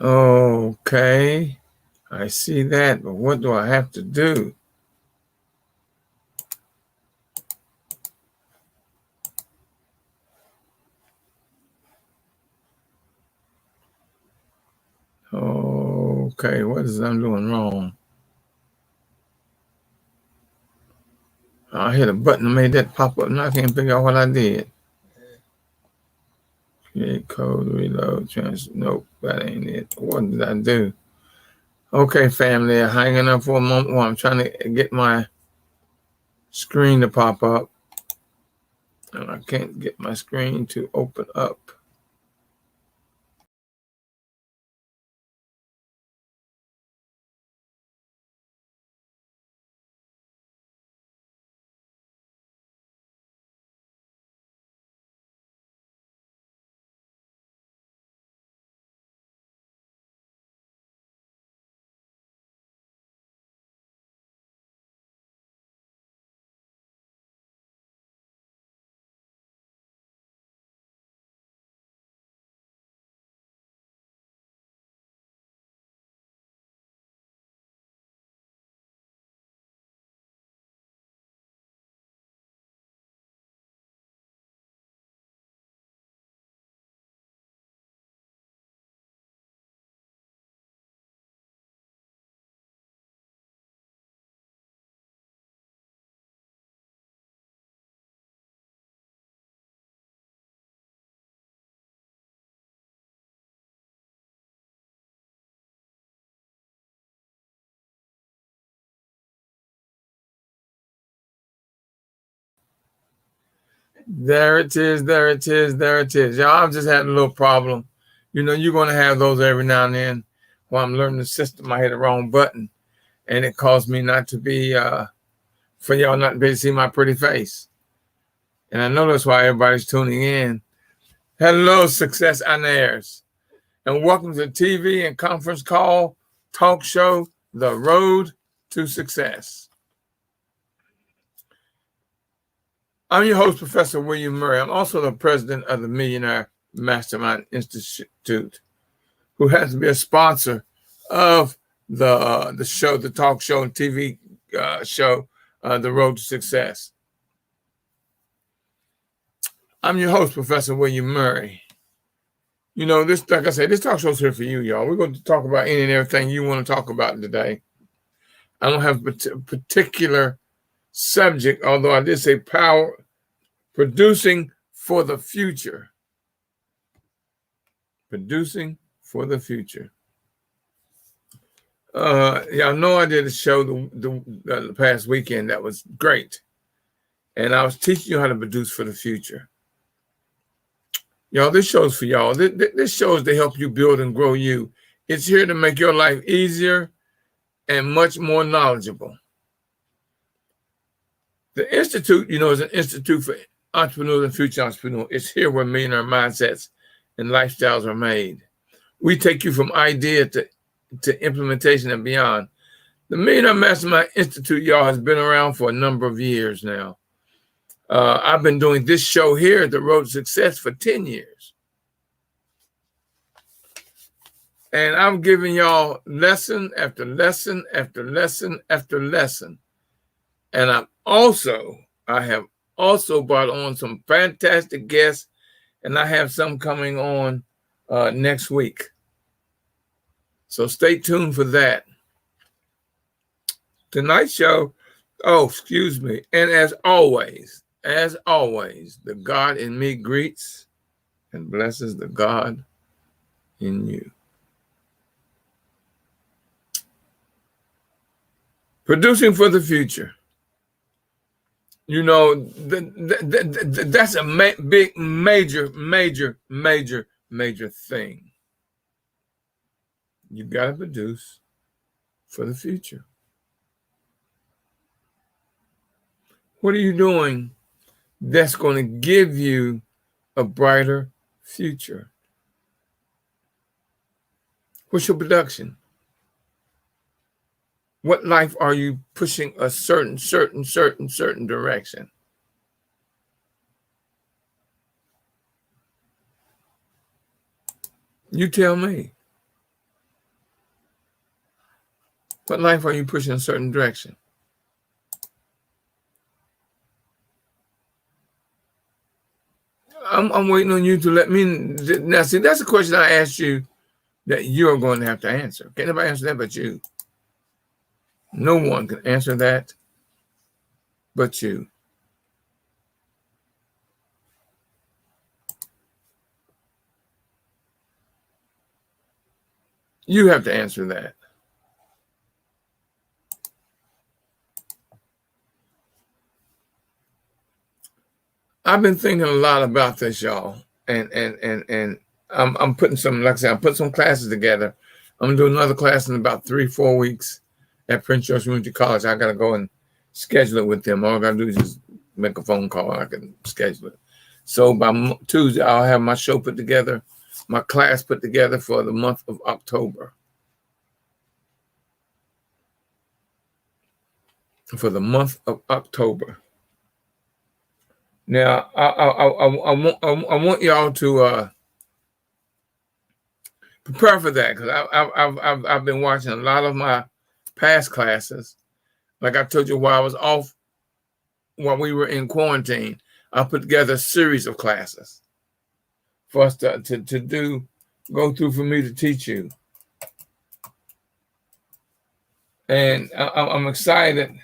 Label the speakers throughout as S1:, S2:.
S1: Okay, I see that, but what do I have to do? Okay, what is I'm doing wrong? I hit a button and made that pop up, and I can't figure out what I did. Create code, reload, nope, that ain't it. What did I do? Okay, family, hanging up for a moment while I'm trying to get my screen to pop up. And I can't get my screen to open up. There it is, there it is, there it is. Y'all, I've just had a little problem. You know, you're going to have those every now and then. While I'm learning the system, I hit the wrong button, and it caused me not to be, for y'all not to be able to see my pretty face. And I know that's why everybody's tuning in. Hello, Success on Airs, and welcome to TV and conference call talk show, The Road to Success. I'm your host, Professor William Murray. I'm also the president of the Millionaire Mastermind Institute, who has to be a sponsor of the show, the talk show and TV show, The Road to Success. I'm your host, Professor William Murray. You know, this, like I said, this talk show's here for you, y'all. We're going to talk about any and everything you want to talk about today. I don't have a particular subject, although I did say producing for the future. Producing for the future. Y'all know I did a show the past weekend that was great. And I was teaching you how to produce for the future. Y'all, this show's for y'all. This show is to help you build and grow you. It's here to make your life easier and much more knowledgeable. The Institute, you know, is an institute for entrepreneurs and future entrepreneurs. It's here where millionaire mindsets and lifestyles are made. We take you from idea to implementation and beyond. The Millionaire Mastermind Institute, y'all, has been around for a number of years now. I've been doing this show here, The Road to Success, for 10 years. And I'm giving y'all lesson after lesson after lesson after lesson. And I have also brought on some fantastic guests, and I have some coming on next week. So stay tuned for that. Tonight's show, and as always, the God in me greets and blesses the God in you. Producing for the future. You know, that's a big, major thing. You got to produce for the future. What are you doing that's going to give you a brighter future? What's your production? What life are you pushing a certain direction? You tell me. What life are you pushing in a certain direction? I'm waiting on you to let me. Now, see, that's a question I asked you that you're going to have to answer. Can't nobody answer that but you. No one can answer that but you. You have to answer that. I've been thinking a lot about this, y'all, and I'm putting some, like I said, I'm putting some classes together. I'm gonna do another class in about 3-4 weeks at Prince George Community College. I gotta go and schedule it with them. All I gotta do is just make a phone call and I can schedule it. So by Tuesday, I'll have my show put together, my class put together for the month of October. For the month of October. Now, I want y'all to prepare for that, because I've been watching a lot of my past classes. Like I told you, while I was off, while we were in quarantine, I put together a series of classes for us to go through, for me to teach you. And I'm excited.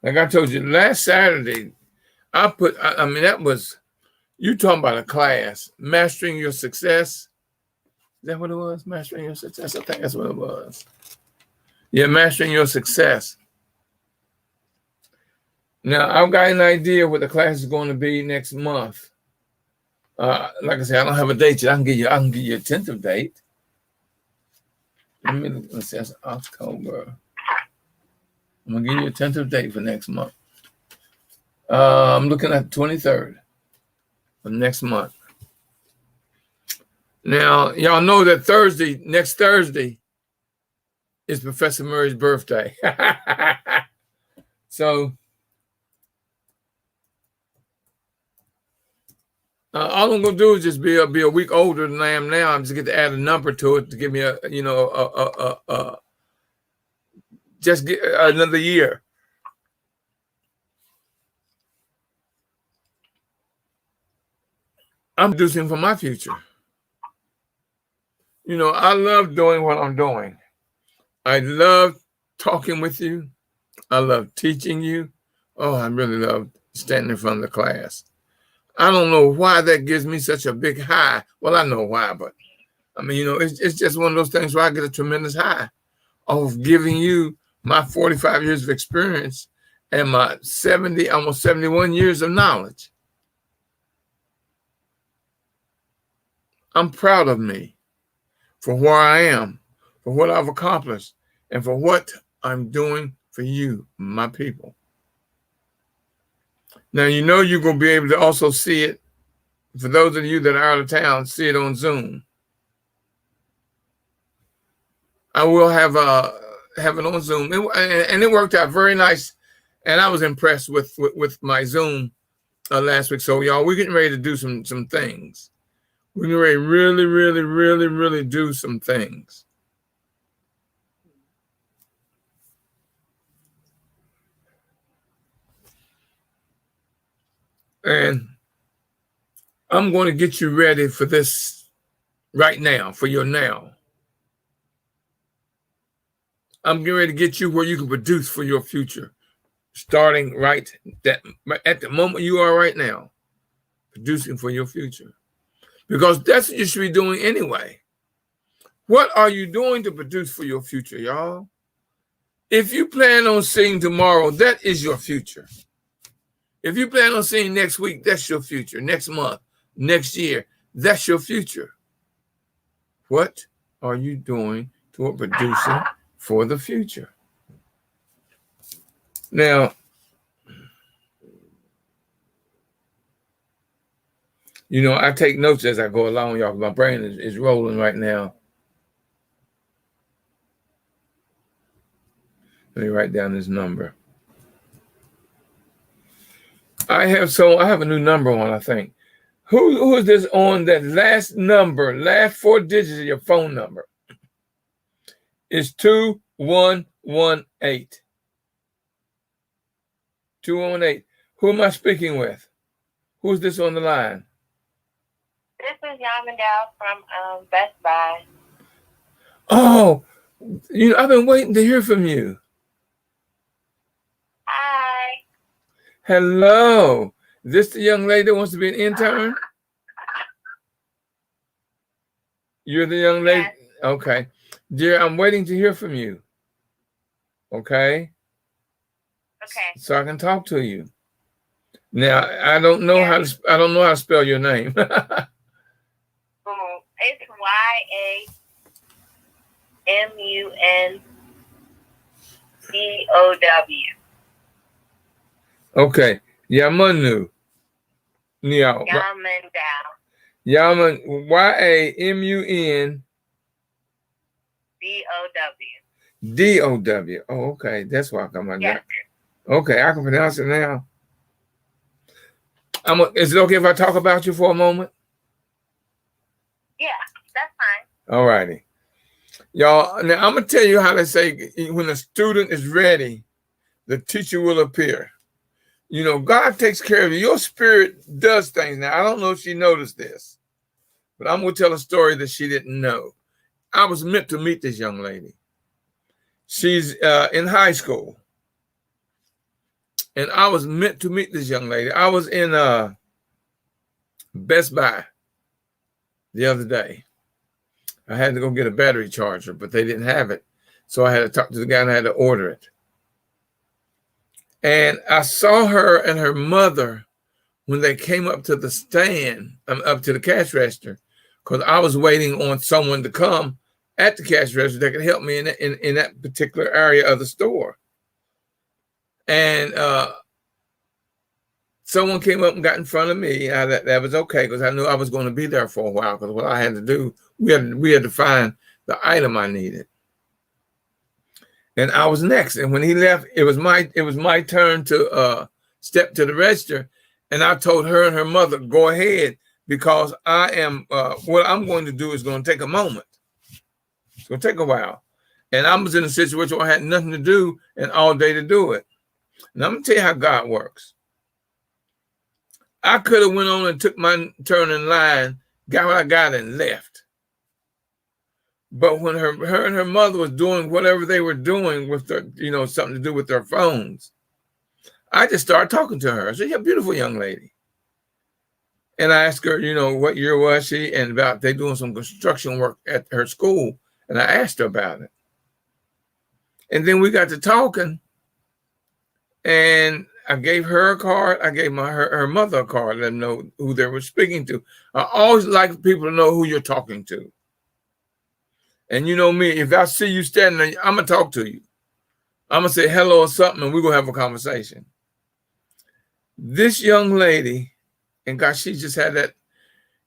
S1: Like I told you, last Saturday, I mean, that was, you talking about a class, Mastering Your Success. Is that what it was? Mastering Your Success? I think that's what it was. Yeah, Mastering Your Success. Now, I've got an idea what the class is going to be next month. Like I said, I don't have a date yet. I can give you a tentative date. Let's see, that's October. I'm going to give you a tentative date for next month. I'm looking at the 23rd of next month. Now, y'all know that next Thursday, is Professor Murray's birthday. So, all I'm going to do is just be a week older than I am now. I'm just going to add a number to it to give me just get another year. I'm producing for my future. You know, I love doing what I'm doing. I love talking with you. I love teaching you. Oh, I really love standing in front of the class. I don't know why that gives me such a big high. Well, I know why, but I mean, you know, it's just one of those things where I get a tremendous high of giving you my 45 years of experience and my 70, almost 71 years of knowledge. I'm proud of me for where I am, for what I've accomplished, and for what I'm doing for you, my people. Now, you know you're going to be able to also see it, for those of you that are out of town, see it on Zoom. I will have it on Zoom. And it worked out very nice. And I was impressed with my Zoom last week. So, y'all, we're getting ready to do some things. We're getting ready to really, really, really, really do some things. And I'm going to get you ready for this right now, for your now. I'm getting ready to get you where you can produce for your future, starting right at the moment you are right now, producing for your future. Because that's what you should be doing anyway. What are you doing to produce for your future, y'all? If you plan on seeing tomorrow, that is your future. If you plan on seeing next week, that's your future. Next month, next year, that's your future. What are you doing toward producing for the future? Now, you know, I take notes as I go along, y'all. My brain is rolling right now. Let me write down this number. I have a new number on, I think. Who is this on that last number, last 4 digits of your phone number? It's 2118. 2118. Who am I speaking with? Who's this on the line?
S2: This is Yamandel from Best Buy.
S1: Oh, I've been waiting to hear from you.
S2: Hi.
S1: Hello. Is this the young lady that wants to be an intern? You're the young lady?
S2: Yes.
S1: Okay. Dear, I'm waiting to hear from you. Okay?
S2: Okay.
S1: So I can talk to you. Now, I don't know how to spell your name.
S2: It's YAMUNDOW.
S1: Okay. Yamanu. Yaman, YAMUN DOW. Oh, okay. That's why I come on that. Okay, I can pronounce it now. Is it okay if I talk about you for a moment?
S2: Yeah, that's fine.
S1: All righty. Y'all, now I'm going to tell you how to say when a student is ready, the teacher will appear. God takes care of you. Your spirit does things. Now, I don't know if she noticed this, but I'm going to tell a story that she didn't know. I was meant to meet this young lady. She's in high school. And I was meant to meet this young lady. I was in Best Buy the other day. I had to go get a battery charger, but they didn't have it. So I had to talk to the guy and I had to order it. And I saw her and her mother when they came up to the stand, up to the cash register, because I was waiting on someone to come at the cash register that could help me in that particular area of the store. And someone came up and got in front of me. That was okay because I knew I was going to be there for a while because what I had to do, we had to find the item I needed. And I was next. And when he left, it was my turn to step to the register. And I told her and her mother, go ahead, because I am what I'm going to do is going to take a moment. It's going to take a while. And I was in a situation where I had nothing to do and all day to do it. And I'm going to tell you how God works. I could have went on and took my turn in line, got what I got and left. But when her and her mother was doing whatever they were doing with their, something to do with their phones, I just started talking to her. I said, "You're a beautiful young lady." And I asked her, what year was she? And about they doing some construction work at her school. And I asked her about it. And then we got to talking. And I gave her a card. I gave her mother a card, let them know who they were speaking to. I always like people to know who you're talking to. And you know me, if I see you standing there, I'm going to talk to you. I'm going to say hello or something, and we're going to have a conversation. This young lady, and gosh, she just had that,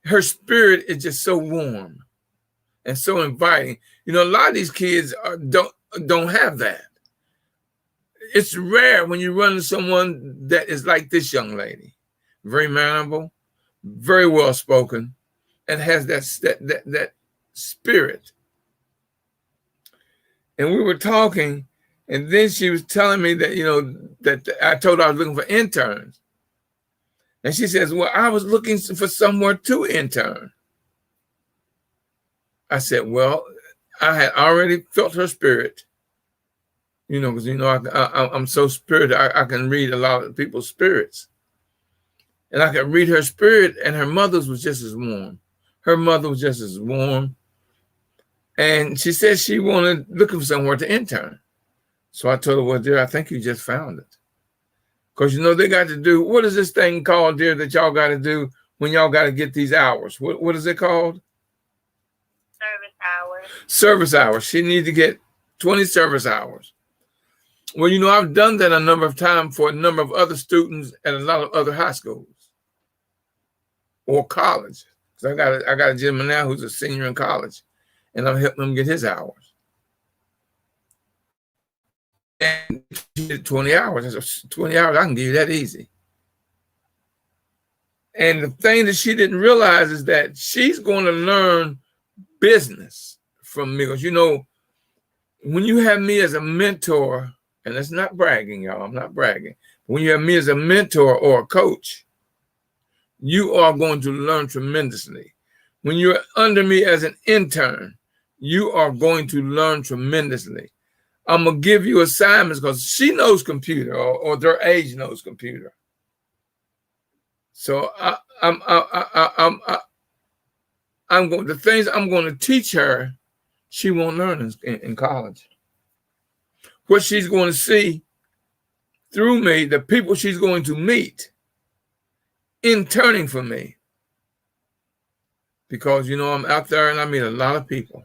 S1: her spirit is just so warm and so inviting. A lot of these kids don't have that. It's rare when you run into someone that is like this young lady, very mannerable, very well spoken, and has that spirit. And we were talking, and then she was telling me that that I told her I was looking for interns, and she says, "Well, I was looking for somewhere to intern." I said, "Well, I had already felt her spirit." Because I'm so spirited. I can read a lot of people's spirits, and I could read her spirit. And her mother's was just as warm. Her mother was just as warm, and she said she wanted looking for somewhere to intern. So I told her, "Well, dear, I think you just found it, because they got to do what is this thing called, dear, that y'all got to do when y'all got to get these hours? What is it called?
S2: Service hours.
S1: Service hours. She needs to get 20 service hours." Well, I've done that a number of times for a number of other students at a lot of other high schools or college. So I got a gentleman now who's a senior in college, and I'm helping him get his hours. And 20 hours. 20 hours, I can give you that easy. And the thing that she didn't realize is that she's going to learn business from me. Because, when you have me as a mentor, and it's not bragging, y'all, I'm not bragging. When you have me as a mentor or a coach, you are going to learn tremendously. When you're under me as an intern, you are going to learn tremendously. I'm going to give you assignments because she knows computer, or their age knows computer. So I'm going, the things I'm going to teach her, she won't learn in college. What she's going to see through me, the people she's going to meet interning for me. Because, you know, I'm out there and I meet a lot of people.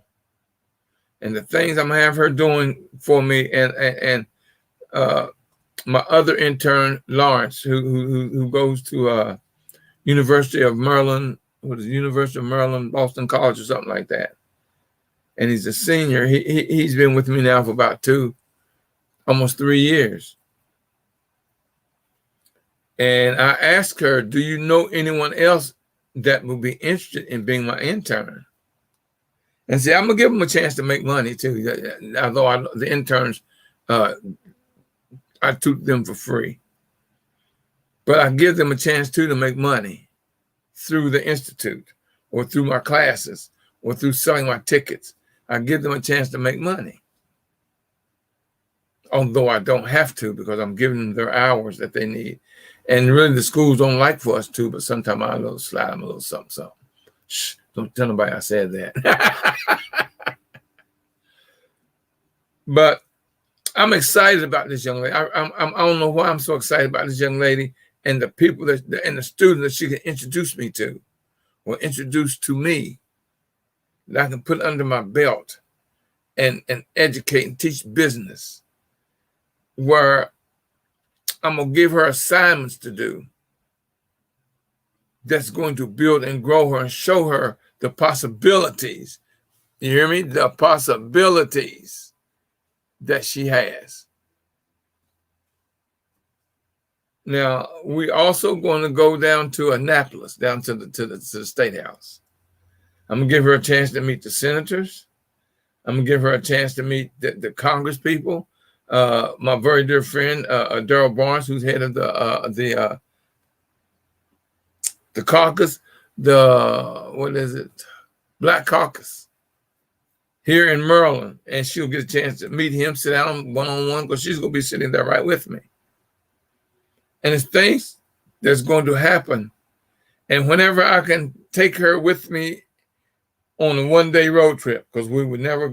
S1: And the things I'm going to have her doing for me, and my other intern, Lawrence, who goes to University of Maryland, University of Maryland, Boston College or something like that. And he's a senior. He's been with me now for about almost 3 years. And I asked her, do you know anyone else that would be interested in being my intern? And see, I'm going to give them a chance to make money too. Although the interns, I tutor them for free. But I give them a chance too to make money through the Institute or through my classes or through selling my tickets. I give them a chance to make money. Although I don't have to, because I'm giving them their hours that they need. And really the schools don't like for us to, but sometimes I slide them a little something. Shh, don't tell nobody I said that. But I'm excited about this young lady. I don't know why I'm so excited about this young lady and the people and the students that she can introduce me to, or introduce to me, that I can put under my belt and educate and teach business, where I'm going to give her assignments to do that's going to build and grow her and show her the possibilities. You hear me? The possibilities that she has. Now, we also going to go down to Annapolis, down to the State House. I'm going to give her a chance to meet the senators. I'm going to give her a chance to meet the Congress people. My very dear friend, Daryl Barnes, who's head of the caucus, Black Caucus here in Maryland. And she'll get a chance to meet him, sit down one-on-one, because she's going to be sitting there right with me. And it's things that's going to happen. And whenever I can take her with me on a one-day road trip, because we would never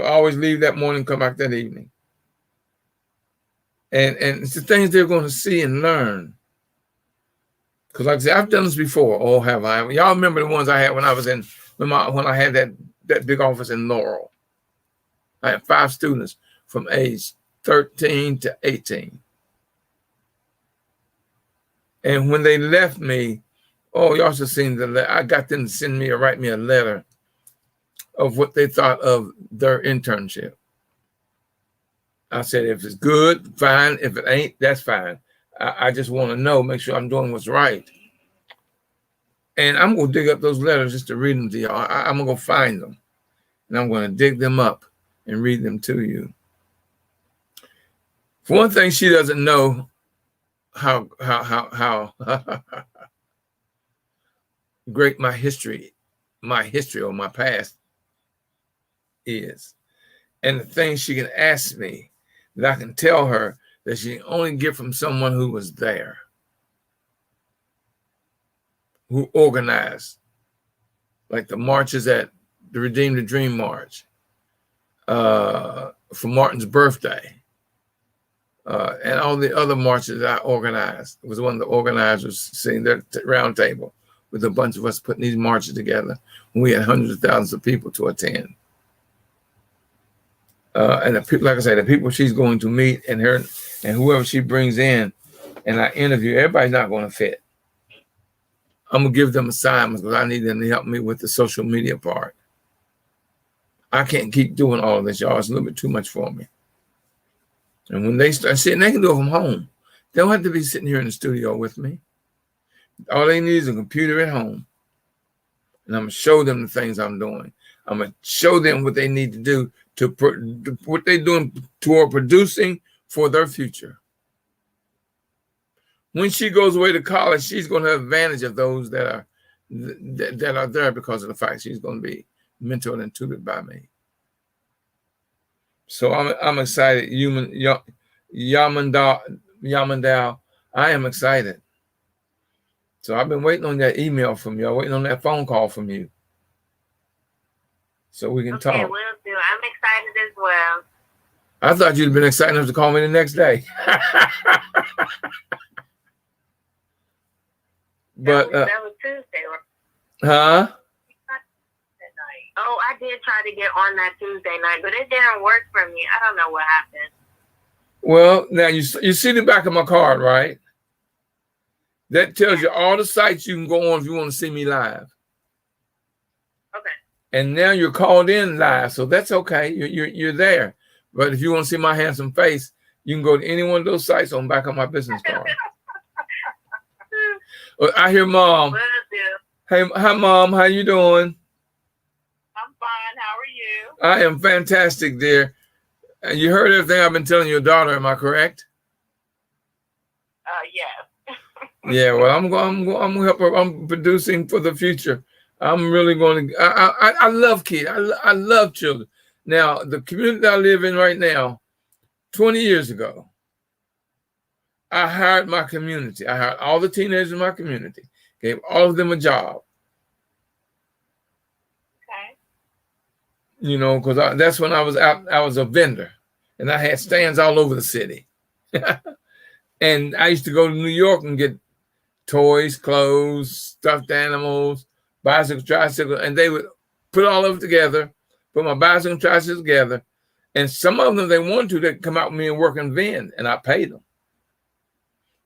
S1: always leave that morning, come back that evening. And it's the things they're going to see and learn. Because like I said, I've done this before. Oh, have I? Y'all remember the ones I had when I was when I had that big office in Laurel. I had 5 students from age 13 to 18. And when they left me, oh, y'all should have seen I got them to write me a letter of what they thought of their internship. I said, if it's good, fine. If it ain't, that's fine. I just want to know, make sure I'm doing what's right. And I'm going to dig up those letters just to read them to y'all. I'm going to go find them. And I'm going to dig them up and read them to you. For one thing, she doesn't know how great my history or my past is. And the things she can ask me that I can tell her that she can only get from someone who was there, who organized, like the marches at the Redeem the Dream March for Martin's birthday, and all the other marches I organized. It was one of the organizers sitting there at the round table with a bunch of us putting these marches together when we had hundreds of thousands of people to attend. And the people, like I said, the people she's going to meet and whoever she brings in and I interview, everybody's not going to fit. I'm going to give them assignments because I need them to help me with the social media part. I can't keep doing all of this, y'all. It's a little bit too much for me. And when they start sitting, they can do it from home. They don't have to be sitting here in the studio with me. All they need is a computer at home. And I'm going to show them the things I'm doing. I'm going to show them what they need to do what they're doing toward producing for their future. When she goes away to college, she's going to have advantage of those that are there because of the fact she's going to be mentored and tutored by me. So I'm excited. Yamandal, I am excited. So I've been waiting on that email from you. I'm waiting on that phone call from you, so we can talk.
S2: Okay, will do. I'm excited as well.
S1: I thought you'd been excited enough to call me the next day. But
S2: that was Tuesday, right?
S1: Huh?
S2: Oh, I did try to get on that Tuesday night, but it didn't work for me. I don't know what happened.
S1: Well, now you see the back of my card, right? That tells you all the sites you can go on if you want to see me live.
S2: Okay.
S1: And now you're called in live, so that's okay. You're there. But if you want to see my handsome face, you can go to any one of those sites on the back of my business card. I hear Mom. Hey, hi Mom. How you doing?
S2: I'm fine. How are you?
S1: I am fantastic, dear. And you heard everything I've been telling your daughter. Am I correct?
S2: Yes.
S1: Yeah. Well, I'm going to help her. I'm producing for the future. I'm really going to. I love kids. I love children. Now, the community that I live in right now, 20 years ago, I hired my community. I hired all the teenagers in my community, gave all of them a job.
S2: Okay.
S1: You know, because that's when I was out. I was a vendor, and I had stands all over the city. And I used to go to New York and get toys, clothes, stuffed animals, bicycles, tricycles, and they would put all of it together, put my bicycle and tricycle together. And some of them, they wanted to, they'd come out with me and work and vend, and I paid them.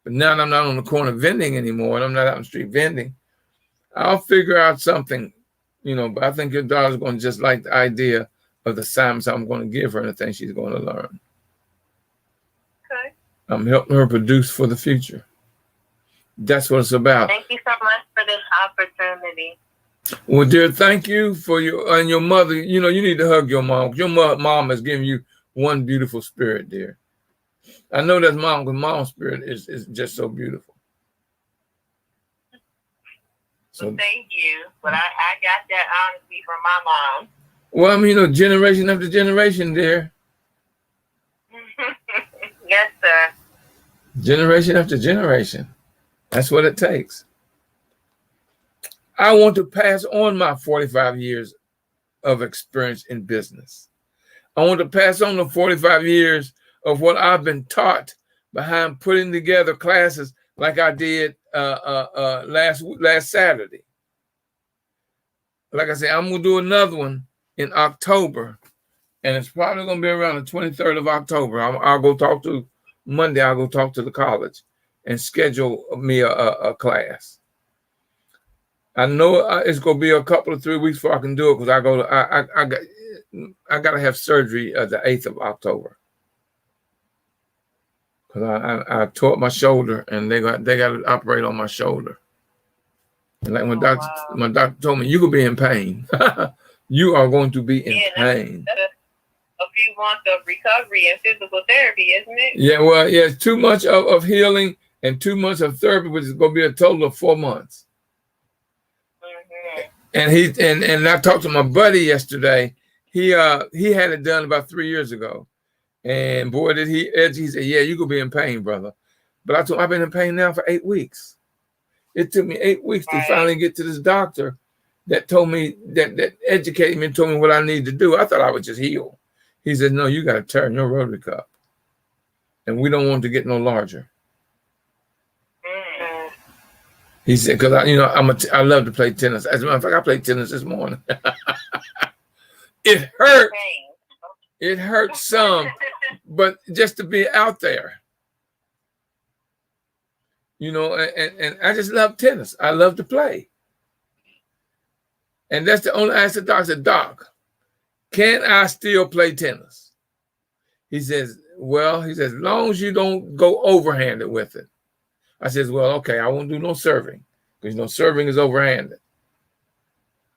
S1: But now I'm not on the corner vending anymore, and I'm not out on the street vending. I'll figure out something, you know, but I think your daughter's going to just like the idea of the assignments I'm going to give her and the things she's going to learn.
S2: Okay.
S1: I'm helping her produce for the future. That's what it's about.
S2: Thank you so much for this opportunity.
S1: Well, dear, thank you for your and your mother. You know, you need to hug your mom. Your mom has given you one beautiful spirit, dear. I know that's mom, because mom's spirit is just so beautiful. So
S2: thank you. But I got that honesty from my mom.
S1: Well, I mean, you know, generation after generation, dear.
S2: Yes, sir.
S1: Generation after generation. That's what it takes. I want to pass on my 45 years of experience in business. I want to pass on the 45 years of what I've been taught behind putting together classes like I did last Saturday. Like I said, I'm going to do another one in October, and it's probably going to be around the 23rd of October. I'll go talk to Monday. I'll go talk to the college and schedule me a class. I know it's going to be a couple of 3 weeks before I can do it, because I got to have surgery the 8th of October. Because I tore up my shoulder, and they got to operate on my shoulder. And like my doctor told me, you could be in pain. You are going to be in pain.
S2: That's a few months of recovery and physical therapy, isn't it?
S1: Yeah, well, yeah, it's too much of healing and 2 months of therapy, which is going to be a total of 4 months. Mm-hmm. And I talked to my buddy yesterday. He had it done about 3 years ago. And boy, did he said, yeah, you could be in pain, brother. But I told him, I've been in pain now for 8 weeks. It took me 8 weeks to finally get to this doctor that told me, that educated me and told me what I need to do. I thought I would just heal. He said, no, you got to turn your rotary cup. And we don't want to get no larger. Mm. He said, because I love to play tennis. As a matter of fact, I played tennis this morning. It hurt. It hurt some, but just to be out there. You know, and I just love tennis. I love to play. And that's the only answer. Doc said, Doc, can I still play tennis? He says, well, as long as you don't go overhanded with it. I says, well, okay, I won't do no serving, because serving is overhanded.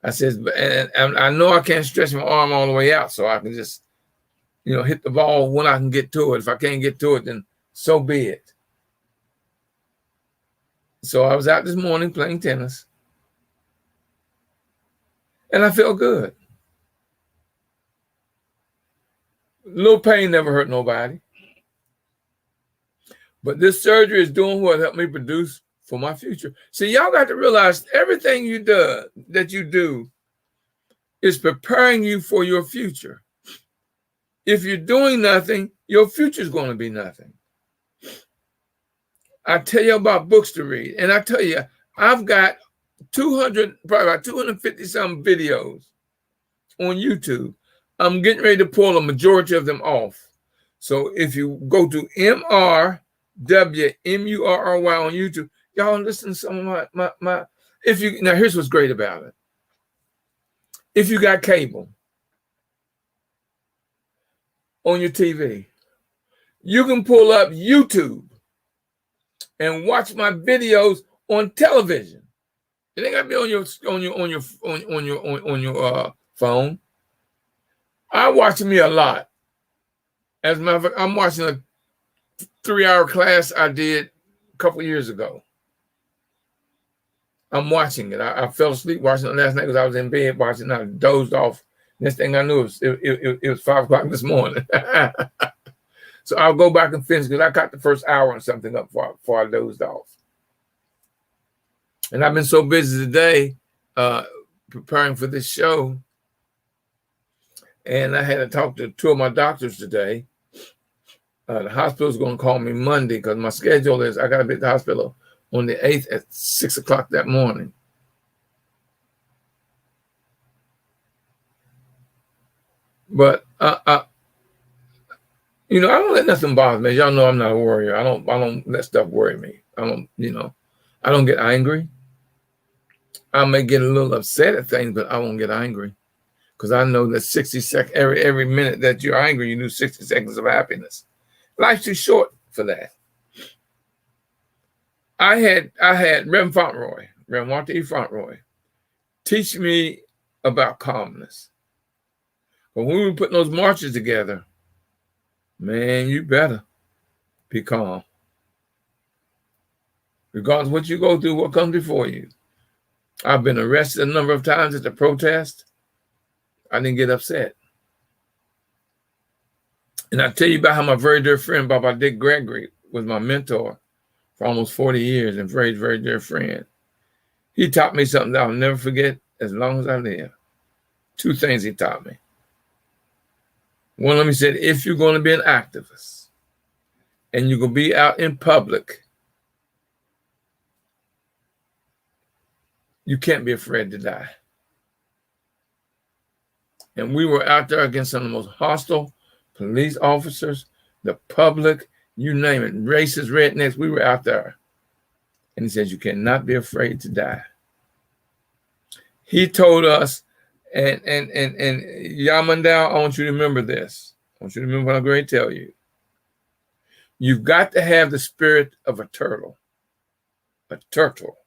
S1: I says, and I know I can't stretch my arm all the way out, so I can just hit the ball when I can get to it. If I can't get to it, then so be it. So I was out this morning playing tennis, and I felt good. Little pain never hurt nobody. But this surgery is doing what helped me produce for my future. See, y'all got to realize everything that you do is preparing you for your future. If you're doing nothing, your future is going to be nothing. I tell you about books to read, and I tell you, I've got probably about 250 some videos on YouTube. I'm getting ready to pull a majority of them off. So if you go to MRWMURRY on YouTube, y'all listen to some of my now here's what's great about it. If you got cable on your TV, you can pull up YouTube and watch my videos on television. It ain't got to be on your phone. I watch me a lot. As a matter of fact, I'm watching a 3-hour class I did a couple years ago. I'm watching it. I fell asleep watching it last night because I was in bed watching it. I dozed off. Next thing I knew, it was 5 o'clock this morning. So I'll go back and finish because I got the first hour and something up before I dozed off. And I've been so busy today preparing for this show. And I had to talk to 2 of my doctors today. The hospital's going to call me Monday because my schedule is I got to be at the hospital on the 8th at 6 o'clock that morning. But I don't let nothing bother me. Y'all know I'm not a worrier. I don't let stuff worry me. I don't get angry. I may get a little upset at things, but I won't get angry because I know that 60 seconds every minute that you're angry, you lose 60 seconds of happiness. Life's too short for that. I had Reverend Fauntleroy, Reverend Walter E. Fauntleroy, teach me about calmness. But when we were putting those marches together, man, you better be calm. Regardless of what you go through, what comes before you. I've been arrested a number of times at the protest. I didn't get upset. And I tell you about how my very dear friend, Baba Dick Gregory, was my mentor for almost 40 years and very, very dear friend. He taught me something that I'll never forget as long as I live. 2 things he taught me. One of them, he said, if you're going to be an activist and you're going to be out in public, you can't be afraid to die. And we were out there against some of the most hostile police officers, the public, you name it, racist, rednecks, we were out there. And he says, you cannot be afraid to die. He told us, and Yamandao, I want you to remember this. I want you to remember what I'm going to tell you. You've got to have the spirit of a turtle. A turtle.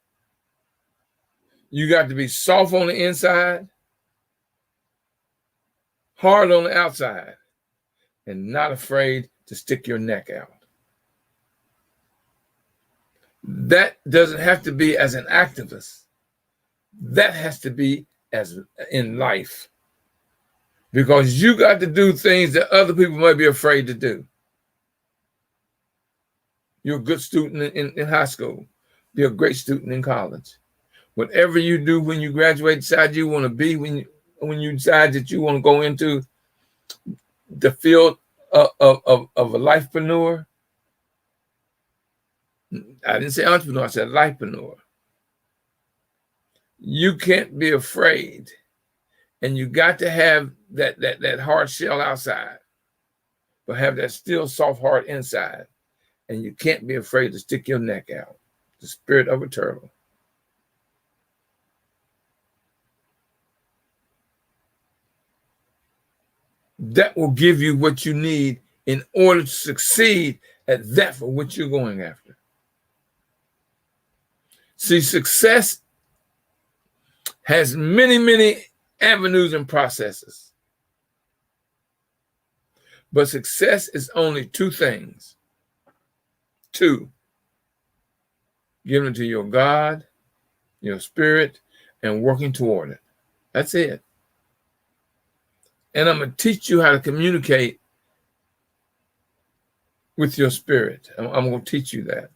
S1: You got to be soft on the inside, hard on the outside, and not afraid to stick your neck out. That doesn't have to be as an activist. That has to be as in life. Because you got to do things that other people might be afraid to do. You're a good student in high school. Be a great student in college. Whatever you do when you graduate, decide you want to be, when you decide that you want to go into the field of a lifepreneur. I didn't say entrepreneur, I said lifepreneur. You can't be afraid. And you got to have that hard shell outside, but have that still soft heart inside. And you can't be afraid to stick your neck out. The spirit of a turtle. That will give you what you need in order to succeed at that for which you're going after. See, success has many, many avenues and processes. But success is only two things. Two, giving it to your God, your spirit, and working toward it. That's it. And I'm going to teach you how to communicate with your spirit. I'm going to teach you that.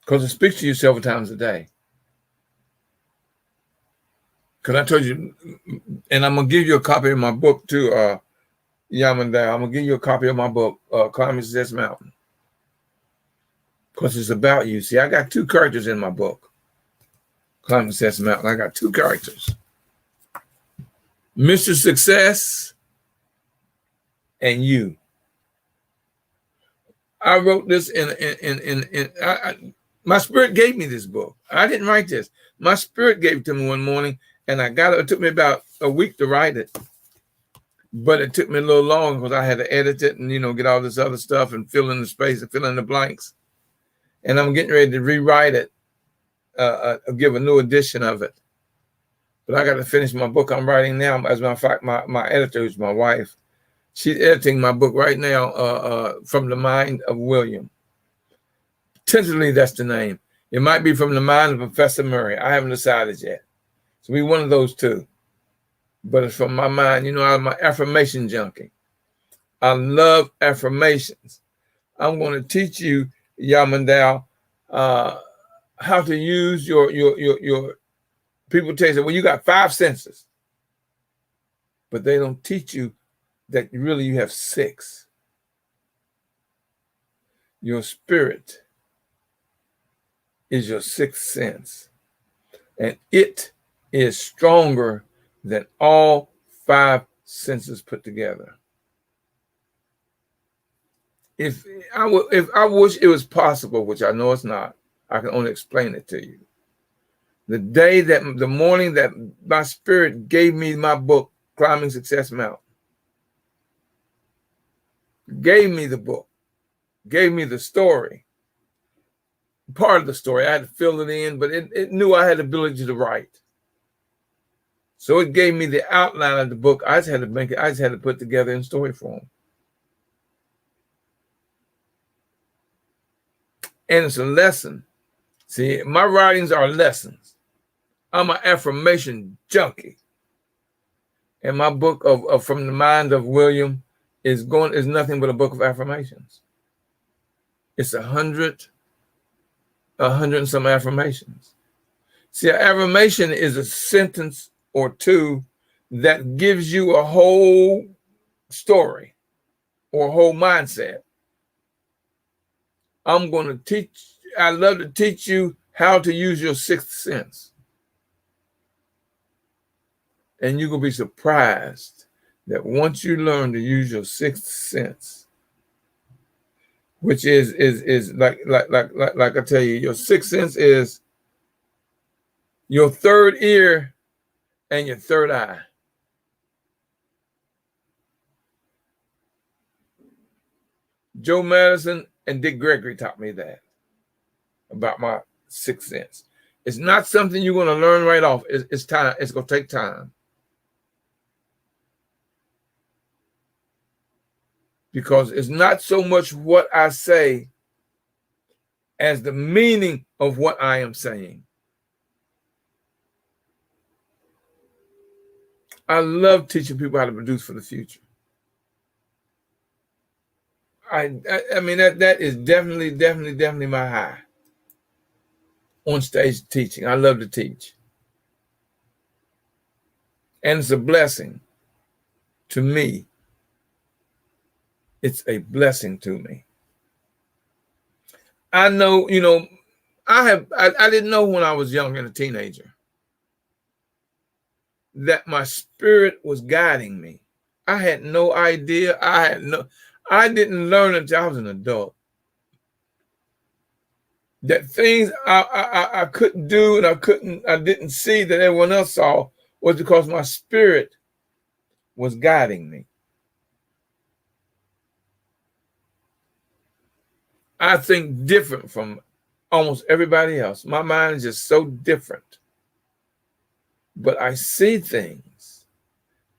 S1: Because it speaks to you several times a day. Because I told you, and I'm going to give you a copy of my book too, Yamandal. I'm going to give you a copy of my book, Climbing Success Mountain. Because it's about you. See, I got two characters in my book, Climbing Success Mountain. I got two characters. Mr. Success and you. I wrote this my spirit gave me this book. I didn't write this. My spirit gave it to me one morning, and I got it. It took me about a week to write it, but it took me a little long because I had to edit it and, get all this other stuff and fill in the space and fill in the blanks. And I'm getting ready to rewrite it, give a new edition of it. But I got to finish my book I'm writing now. As a matter of fact, my editor, who's my wife, she's editing my book right now, From the Mind of William. Tentatively, that's the name. It might be From the Mind of Professor Murray. I haven't decided yet. So be one of those two. But it's from my mind. I'm my affirmation junkie. I love affirmations. I'm going to teach you, Yamandal, how to use your people tell you, well, you got 5 senses. But they don't teach you that really you have 6. Your spirit is your 6th sense. And it is stronger than all 5 senses put together. If I wish it was possible, which I know it's not, I can only explain it to you. The morning that my spirit gave me my book, Climbing Success Mountain, gave me the book, gave me the story, part of the story. I had to fill it in, but it knew I had the ability to write. So it gave me the outline of the book. I just had to make it. I just had to put together in story form. And it's a lesson. See, my writings are lessons. I'm an affirmation junkie. And my book of From the Mind of William is nothing but a book of affirmations. It's 100 and some affirmations. See, an affirmation is a sentence or two that gives you a whole story or a whole mindset. I love to teach you how to use your 6th sense. And you're going to be surprised that once you learn to use your 6th sense, which is like I tell you, your 6th sense is your 3rd ear and your 3rd eye. Joe Madison and Dick Gregory taught me that about my 6th sense. It's not something you're going to learn right off. It's time. It's going to take time. Because it's not so much what I say as the meaning of what I am saying. I love teaching people how to produce for the future. I mean, that is definitely my high. On stage teaching. I love to teach. And it's a blessing to me. It's a blessing to me. I know, I didn't know when I was young and a teenager that my spirit was guiding me. I had no idea. I didn't learn until I was an adult that things I couldn't do and I didn't see that everyone else saw was because my spirit was guiding me. I think different from almost everybody else. My mind is just so different. But I see things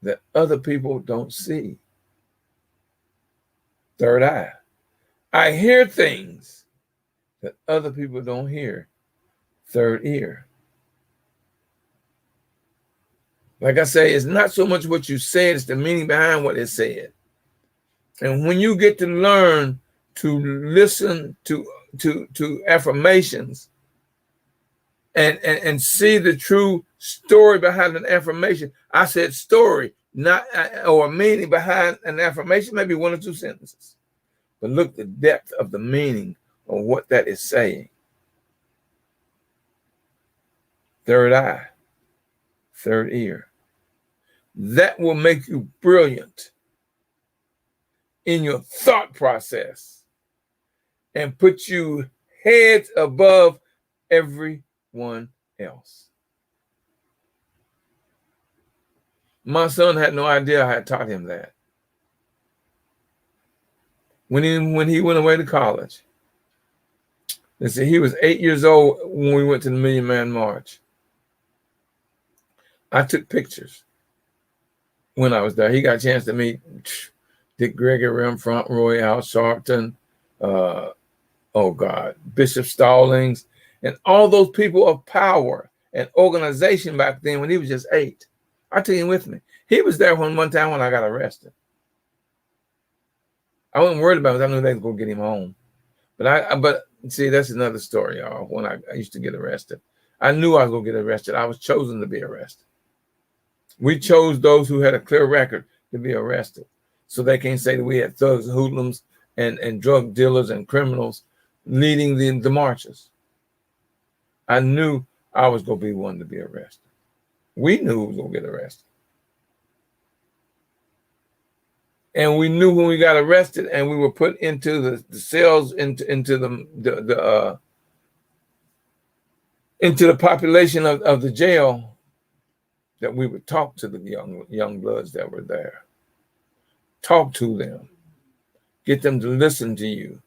S1: that other people don't see. Third eye. I hear things that other people don't hear. Third ear. Like I say, it's not so much what you said, it's the meaning behind what it said. And when you get to learn to listen to affirmations and see the true story behind an affirmation. I said story, not or meaning behind an affirmation, maybe one or two sentences. But look the depth of the meaning of what that is saying. Third eye, third ear. That will make you brilliant in your thought process and put you heads above everyone else. My son had no idea I had taught him that. When he went away to college, they said he was 8 years old when we went to the Million Man March. I took pictures when I was there. He got a chance to meet Dick Gregory, Renfront, Roy, Al Sharpton, Bishop Stallings, and all those people of power and organization back then when he was just 8. I took him with me. He was there one time when I got arrested. I wasn't worried about it. I knew they was going to get him home. But see, that's another story, y'all. When I used to get arrested, I knew I was going to get arrested. I was chosen to be arrested. We chose those who had a clear record to be arrested. So they can't say that we had thugs, hoodlums, and drug dealers and criminals leading the marches. I knew I was going to be one to be arrested. We knew who was going to get arrested. And we knew when we got arrested and we were put into the cells, into the population of the jail, that we would talk to the young bloods that were there. Talk to them. Get them to listen to you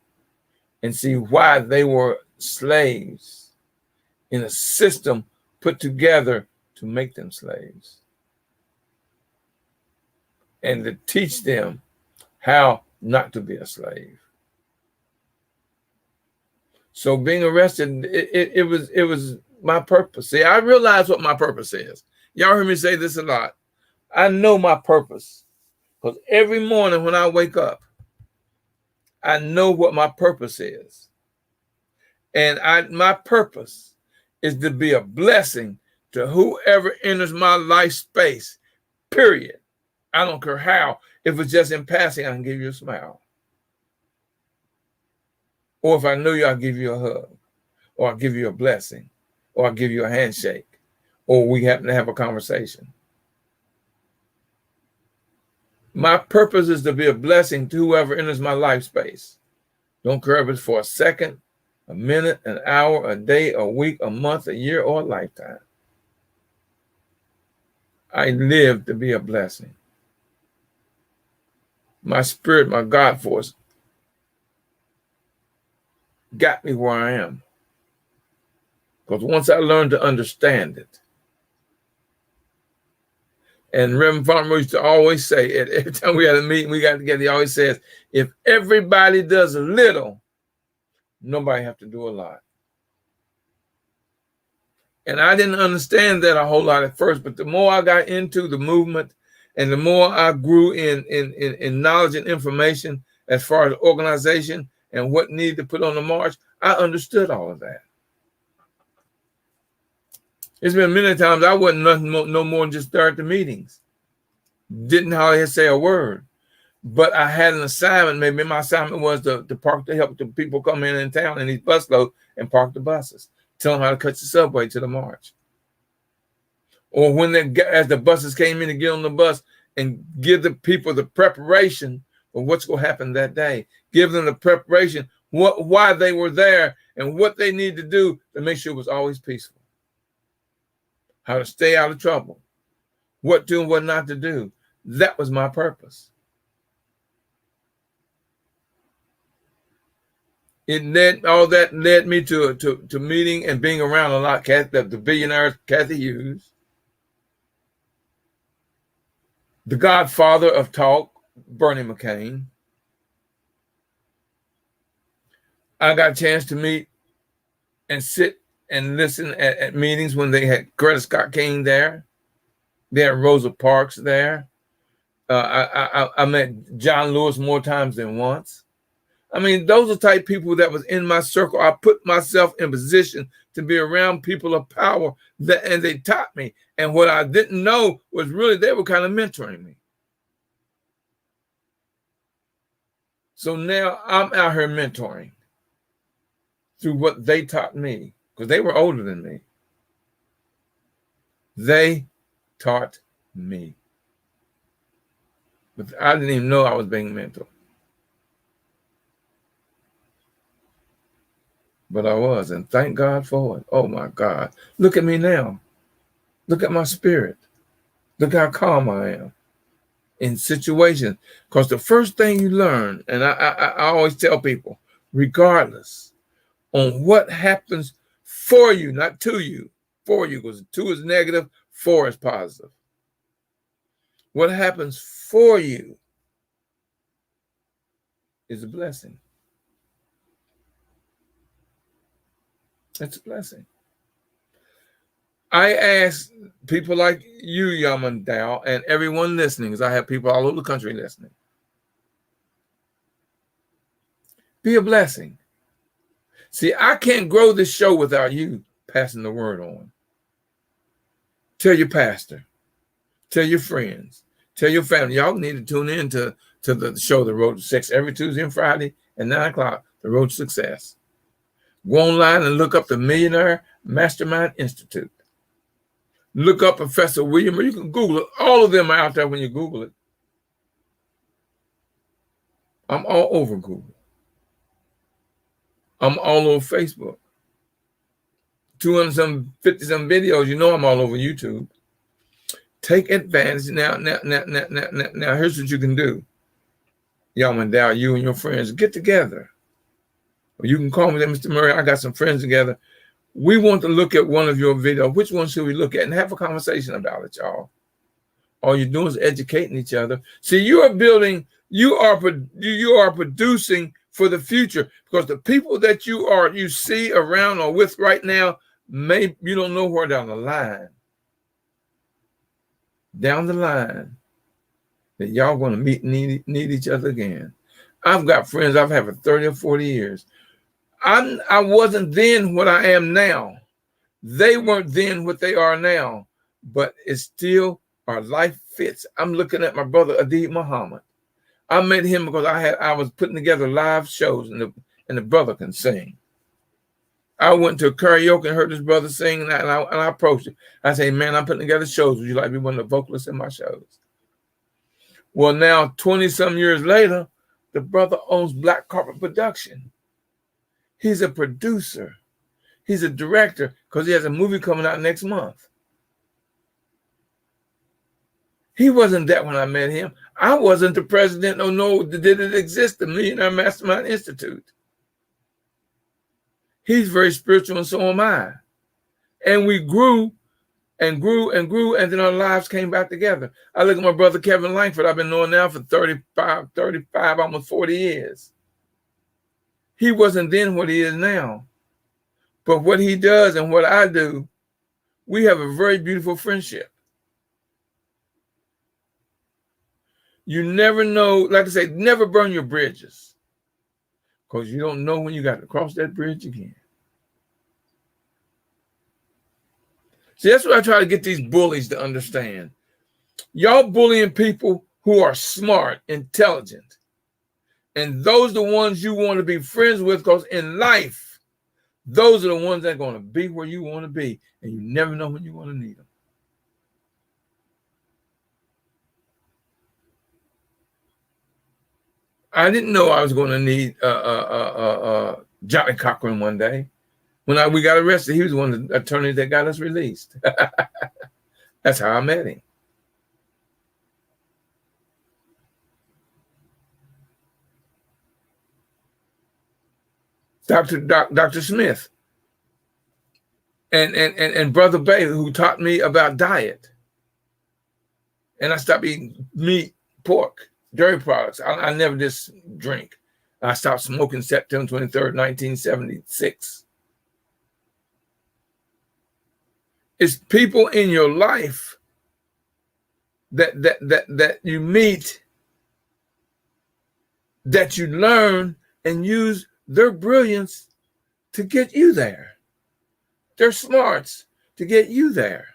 S1: and see why they were slaves in a system put together to make them slaves. And to teach them how not to be a slave. So being arrested, it was my purpose. See, I realize what my purpose is. Y'all hear me say this a lot. I know my purpose because every morning when I wake up, I know what my purpose is. And my purpose is to be a blessing to whoever enters my life space, period. I don't care how. If it's just in passing, I can give you a smile. Or if I know you, I'll give you a hug. Or I'll give you a blessing. Or I'll give you a handshake. Or we happen to have a conversation. My purpose is to be a blessing to whoever enters my life space. Don't care if it's for a second, a minute, an hour, a day, a week, a month, a year, or a lifetime. I live to be a blessing. My spirit, my God force, got me where I am. Because once I learned to understand it, and Reverend Farmer used to always say, every time we had a meeting, we got together, he always says, if everybody does a little, nobody have to do a lot. And I didn't understand that a whole lot at first, but the more I got into the movement and the more I grew in knowledge and information as far as organization and what needed to put on the march, I understood all of that. It's been many times I wasn't no more than just there at the meetings. Didn't hardly say a word. But I had an assignment. Maybe my assignment was to park, to help the people come in town in these busloads and park the buses. Tell them how to catch the subway to the march. Or when as the buses came in to get on the bus and give the people the preparation of what's going to happen that day. Give them the preparation, why they were there and what they need to do to make sure it was always peaceful. How to stay out of trouble. What to and what not to do. That was my purpose. All that led me to meeting and being around a lot the billionaires, Cathy Hughes, the godfather of talk, Bernie McCain, I got a chance to meet and sit and listen at meetings when they had Coretta Scott King there. They had Rosa Parks there. I met John Lewis more times than once. I mean, those are the type of people that was in my circle. I put myself in position to be around people of power, and they taught me. And what I didn't know was really they were kind of mentoring me. So now I'm out here mentoring through what they taught me, because they were older than me. They taught me. But I didn't even know I was being mentored. But I was, and thank God for it. Oh my God. Look at me now. Look at my spirit. Look how calm I am in situations. Because the first thing you learn, and I always tell people, regardless on what happens for you, not to you, for you, because 2 is negative, 4 is positive. What happens for you is a blessing. It's a blessing. I ask people like you, Yaman Dow, and everyone listening, because I have people all over the country listening. Be a blessing. See, I can't grow this show without you passing the word on. Tell your pastor. Tell your friends. Tell your family. Y'all need to tune in to the show, The Road to Success, every Tuesday and Friday at 9 o'clock, The Road to Success. Go online and look up the Millionaire Mastermind Institute. Look up Professor William, or you can Google it. All of them are out there when you Google it. I'm all over Google. I'm all over Facebook. 250 some videos. You know I'm all over YouTube. Take advantage. Now, here's what you can do. Yaman Dow, you and your friends, get together. Or you can call me, Mr. Murray. I got some friends together. We want to look at one of your videos. Which one should we look at? And have a conversation about it, y'all. All you're doing is educating each other. See, you are building, you are producing for the future, because the people that you see around or with right now, you don't know where down the line. Down the line, that y'all going to need each other again. I've got friends I've had for 30 or 40 years. I wasn't then what I am now. They weren't then what they are now, but it's still our life fits. I'm looking at my brother Adib Muhammad. I met him because I was putting together live shows, and the brother can sing. I went to a karaoke and heard this brother sing, and I approached him. I say, man, I'm putting together shows. Would you like to be one of the vocalists in my shows? Well, now 20 some years later, the brother owns Black Carpet Production. He's a producer. He's a director, because he has a movie coming out next month. He wasn't that when I met him. I wasn't the president. Oh, no, did it exist, the Millionaire Mastermind Institute? He's very spiritual, and so am I. And we grew and grew and grew, and then our lives came back together. I look at my brother Kevin Langford. I've been knowing now for 35, almost 40 years. He wasn't then what he is now. But what he does and what I do, we have a very beautiful friendship. You never know, like I say, never burn your bridges, because you don't know when you got to cross that bridge again. See, that's what I try to get these bullies to understand. Y'all bullying people who are smart, intelligent, and those are the ones you want to be friends with, because in life, those are the ones that are going to be where you want to be, and you never know when you're going to need them. I didn't know I was going to need Johnny Cochran one day. When we got arrested, he was one of the attorneys that got us released. That's how I met him. Dr. Smith and Brother Bay, who taught me about diet. And I stopped eating meat, pork, dairy products. I never just drink. I stopped smoking September 23rd, 1976. It's people in your life that you meet, that you learn and use their brilliance to get you there. Their smarts to get you there.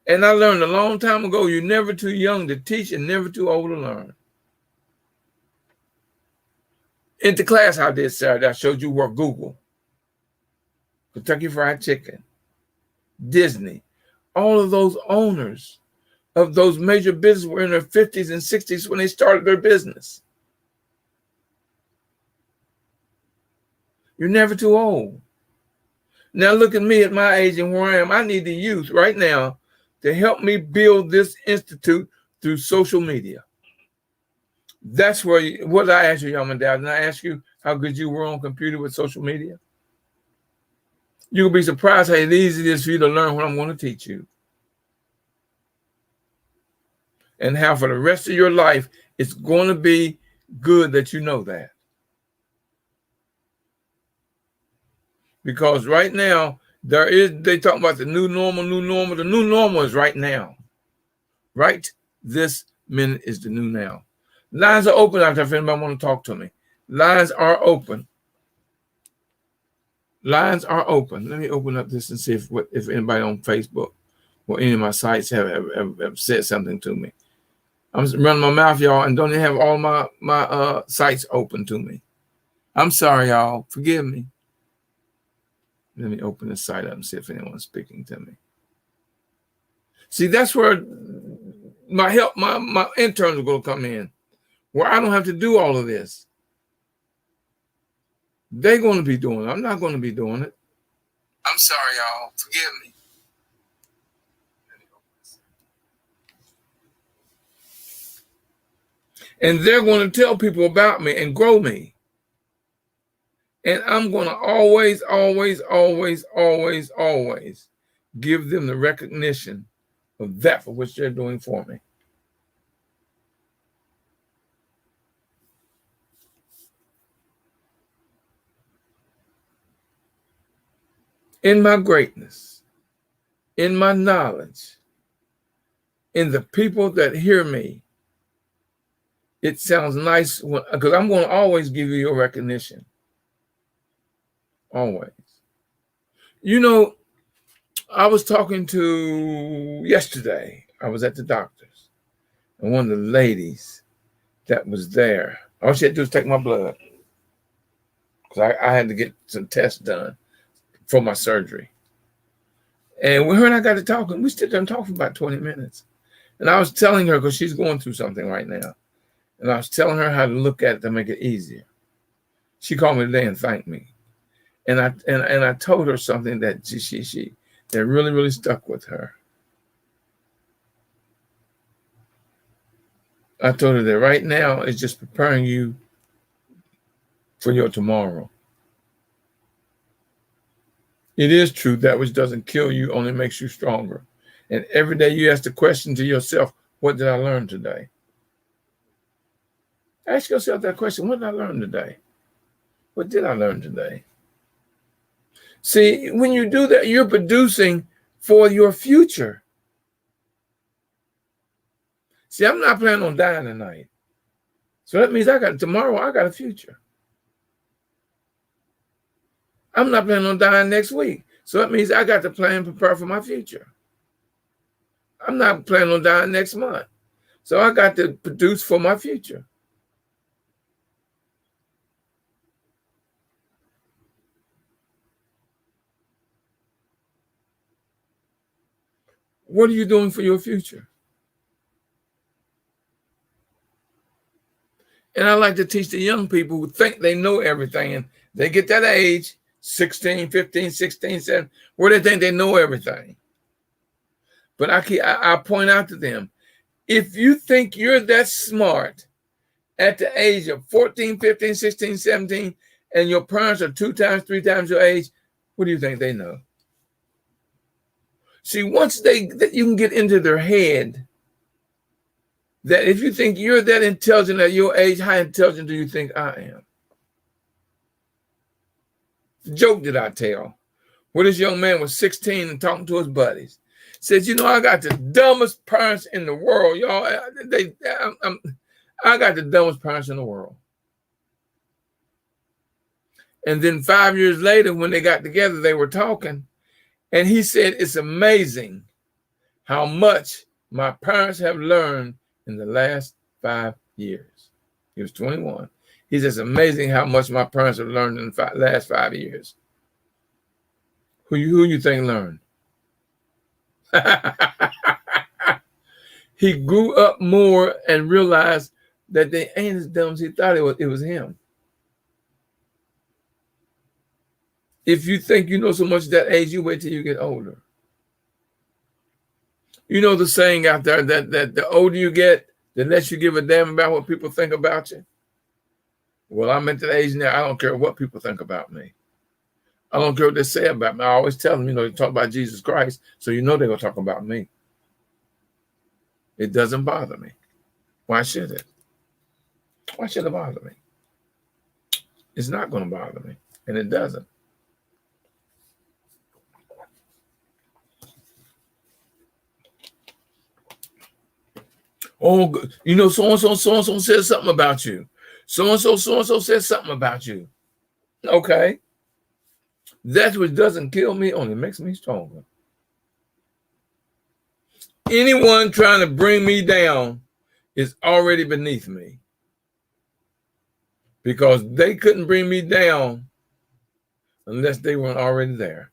S1: And I learned a long time ago, you're never too young to teach and never too old to learn. In the class I did Saturday, I showed you where Google, Kentucky Fried Chicken, Disney, all of those owners of those major businesses were in their 50s and 60s when they started their business. You're never too old. Now look at me at my age and where I am. I need the youth right now to help me build this institute through social media. That's where, what did I ask you, Mom and Dad? Did I ask you how good you were on computer with social media? You'll be surprised how easy it is for you to learn what I'm going to teach you. And how for the rest of your life, it's going to be good that you know that. Because right now, they talk about the new normal. The new normal is right now. Right this minute is the new now. Lines are open out there if anybody want to talk to me. Lines are open. Lines are open. Let me open up this and see if anybody on Facebook or any of my sites have said something to me. I'm running my mouth, y'all, and don't even have all my sites open to me. I'm sorry, y'all. Forgive me. Let me open the site up and see if anyone's speaking to me. See, that's where my interns are going to come in, where I don't have to do all of this. They're going to be doing it. I'm not going to be doing it. I'm sorry, y'all. Forgive me. And they're going to tell people about me and grow me. And I'm going to always give them the recognition of that for which they're doing for me. In my greatness, in my knowledge, in the people that hear me, it sounds nice because I'm going to always give you your recognition. Always. You know, I was talking to yesterday. I was at the doctor's, and one of the ladies that was there, all she had to do was take my blood because I had to get some tests done for my surgery. And when her and I got to talking, we stood there and talked for about 20 minutes. And I was telling her, because she's going through something right now, and I was telling her how to look at it to make it easier. She called me today and thanked me. And I told her something that that really stuck with her. I told her that right now is just preparing you for your tomorrow. It is true that which doesn't kill you only makes you stronger. And every day you ask the question to yourself, what did I learn today? Ask yourself that question, what did I learn today? What did I learn today? See, when you do that, you're producing for your future. See, I'm not planning on dying tonight. So that means tomorrow I got a future. I'm not planning on dying next week. So that means I got to plan and prepare for my future. I'm not planning on dying next month. So I got to produce for my future. What are you doing for your future? And I like to teach the young people who think they know everything, and they get that age, 16, 15, 16, 17, where they think they know everything. But I point out to them, if you think you're that smart at the age of 14, 15, 16, 17, and your parents are 2 times, 3 times your age, what do you think they know? See, once you can get into their head that if you think you're that intelligent at your age, how intelligent do you think I am? The joke did I tell? Where this young man was 16 and talking to his buddies. Said, you know, I got the dumbest parents in the world, y'all. I got the dumbest parents in the world. And then 5 years later, when they got together, they were talking. And he said, it's amazing how much my parents have learned in the last 5 years. He was 21. He says, it's amazing how much my parents have learned in the last 5 years. Who you think learned? He grew up more and realized that they ain't as dumb as he thought it was him. If you think you know so much at that age, you wait till you get older. You know the saying out there that the older you get, the less you give a damn about what people think about you. Well, I'm at that age now, I don't care what people think about me. I don't care what they say about me. I always tell them, you know, they talk about Jesus Christ, so you know they're going to talk about me. It doesn't bother me. Why should it? Why should it bother me? It's not going to bother me, and it doesn't. Oh, you know, so-and-so said something about you. So-and-so said something about you. Okay. That which doesn't kill me only makes me stronger. Anyone trying to bring me down is already beneath me. Because they couldn't bring me down unless they weren't already there.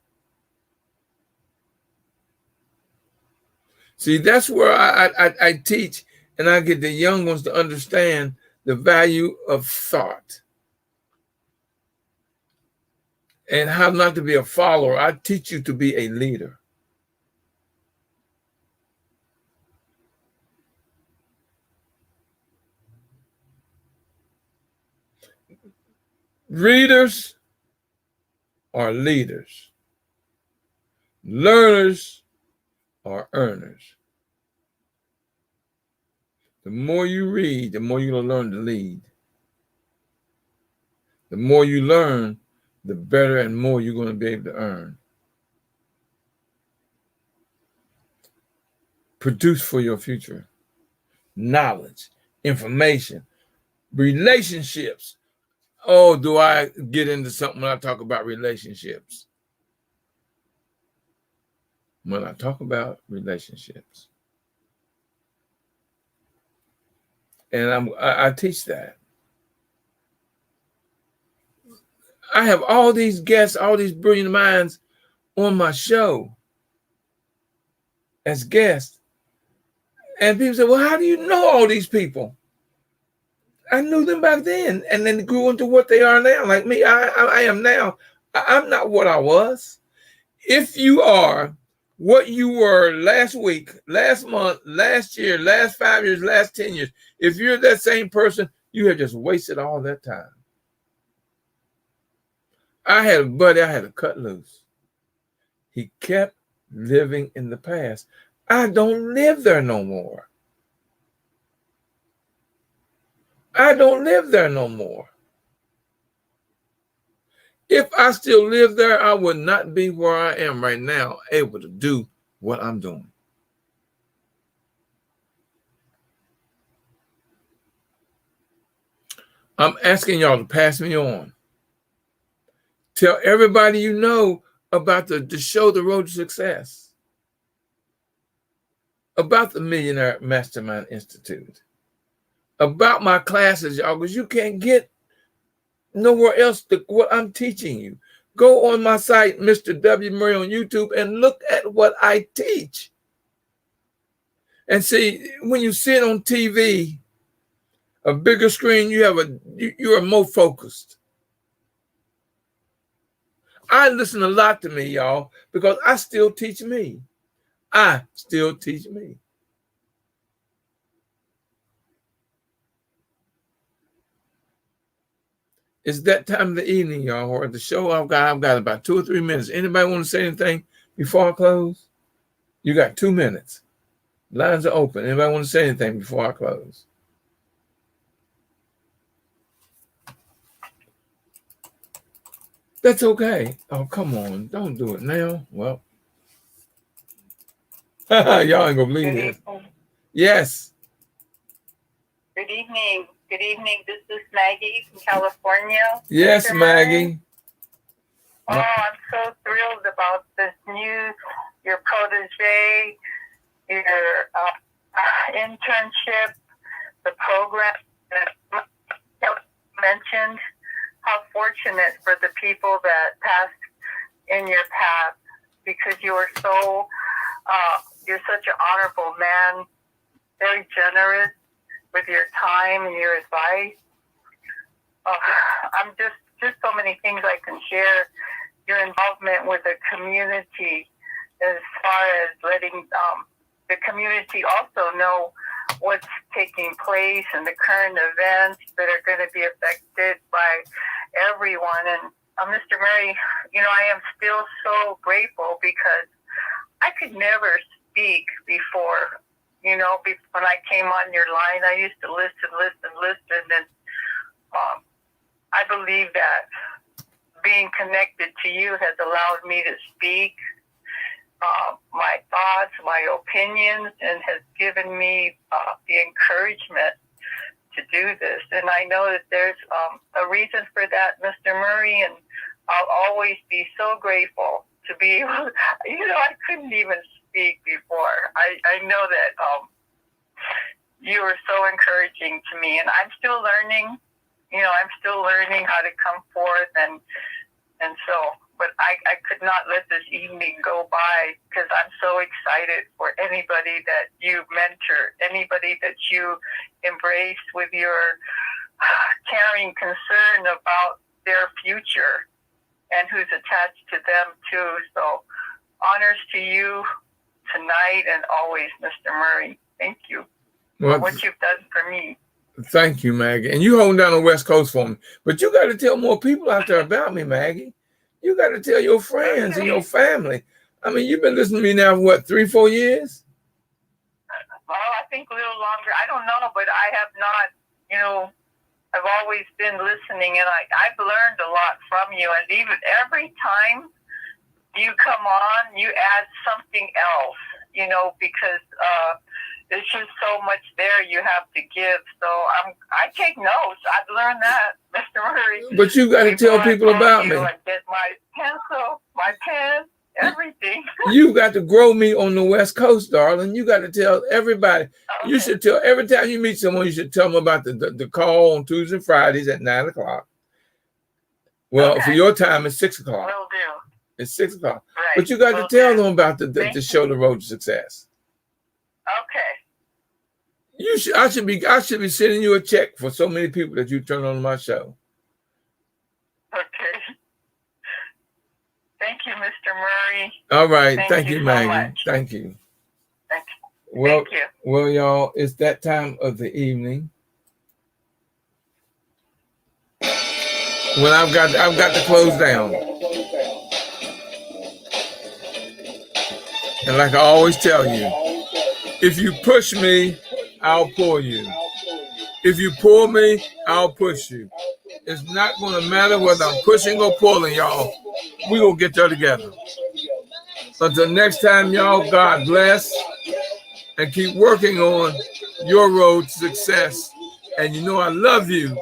S1: See, that's where I teach, and I get the young ones to understand the value of thought and how not to be a follower. I teach you to be a leader. Readers are leaders. Learners are earners. The more you read, the more you'll learn to lead. The more you learn, the better and more you're going to be able to earn. Produce for your future. Knowledge, information, relationships. Oh, do I get into something when I talk about relationships? When I talk about relationships. And I teach that. I have all these guests, all these brilliant minds on my show as guests. And people say, well, how do you know all these people? I knew them back then, and then grew into what they are now. Like me, I am now. I'm not what I was. If you are what you were last week, last month, last year, last 5 years, last 10 years, if you're that same person, you have just wasted all that time. I had a buddy I had to cut loose. He kept living in the past. I don't live there no more. I don't live there no more. If I still live there, I would not be where I am right now, able to do what I'm doing. I'm asking y'all to pass me on. Tell everybody you know about the show, The Road to Success, about the Millionaire Mastermind Institute, about my classes, y'all, because you can't get nowhere else what I'm teaching you. Go on my site, Mr. W. Murray on YouTube, and look at what I teach. And see, when you see it on TV, a bigger screen, you are more focused. I listen a lot to me, y'all, because I still teach me. I still teach me. It's that time of the evening, y'all, or the show I've got about 2 or 3 minutes. Anybody want to say anything before I close? You got 2 minutes. Lines are open. Anybody want to say anything before I close? That's okay. Oh, come on. Don't do it now. Well, y'all ain't gonna believe
S3: Good
S1: this.
S3: evening.
S1: Yes.
S3: Good evening. Good evening. This is Maggie from California.
S1: Yes,
S3: Mr. Murray.
S1: Maggie.
S3: Oh, I'm so thrilled about this news. Your protege, your internship, the program that you mentioned. How fortunate for the people that passed in your path, because you are so, you're such an honorable man, very generous with your time and your advice. I'm just so many things I can share. Your involvement with the community, as far as letting the community also know what's taking place and the current events that are going to be affected by everyone. And Mr. Murray, I am still so grateful, because I could never speak before. When I came on your line, I used to listen, and I believe that being connected to you has allowed me to speak my thoughts, my opinions, and has given me the encouragement to do this. And I know that there's a reason for that, Mr. Murray, and I'll always be so grateful to be able to, I couldn't even speak before. I know that you were so encouraging to me, and I'm still learning. I'm still learning how to come forth, and so, but I could not let this evening go by, because I'm so excited for anybody that you mentor, anybody that you embrace with your caring concern about their future and who's attached to them too. So honors to you tonight and always, Mr. Murray. Thank you for what you've done for me.
S1: Thank you, Maggie. And you holding down the West Coast for me. But you got to tell more people out there about me, Maggie. You got to tell your friends and your family. I mean, you've been listening to me now for what, 3-4 years?
S3: Well, I think a little longer. I don't know, but I have not, I've always been listening, and I've learned a lot from you. And even every time you come on, you add something else, because there's just so much there you have to give. So I take notes. I've learned that, Mr. Murray.
S1: But you got to tell people about me.
S3: I get my pencil, my pen, everything.
S1: You got to grow me on the West Coast, darling. You got to tell everybody. Okay. You should tell, every time you meet someone, you should tell them about the call on Tuesdays and Fridays at 9 o'clock. Well, okay. For your time, it's 6 o'clock.
S3: Will do.
S1: It's 6 o'clock.
S3: Right.
S1: But you got to tell them about the show, The Road to Success.
S3: Okay.
S1: I should be sending you a check for so many people that you turn on my show.
S3: Okay. Thank you, Mr. Murray.
S1: All right. Thank you,
S3: so
S1: Maggie.
S3: much.
S1: Thank you.
S3: Thank you.
S1: Well,
S3: Thank you.
S1: Well, y'all, it's that time of the evening when I've got to close down. And like I always tell you, if you push me, I'll pull you. If you pull me, I'll push you. It's not going to matter whether I'm pushing or pulling, y'all. We're going to get there together. Until next time, y'all, God bless. And keep working on your road to success. And I love you.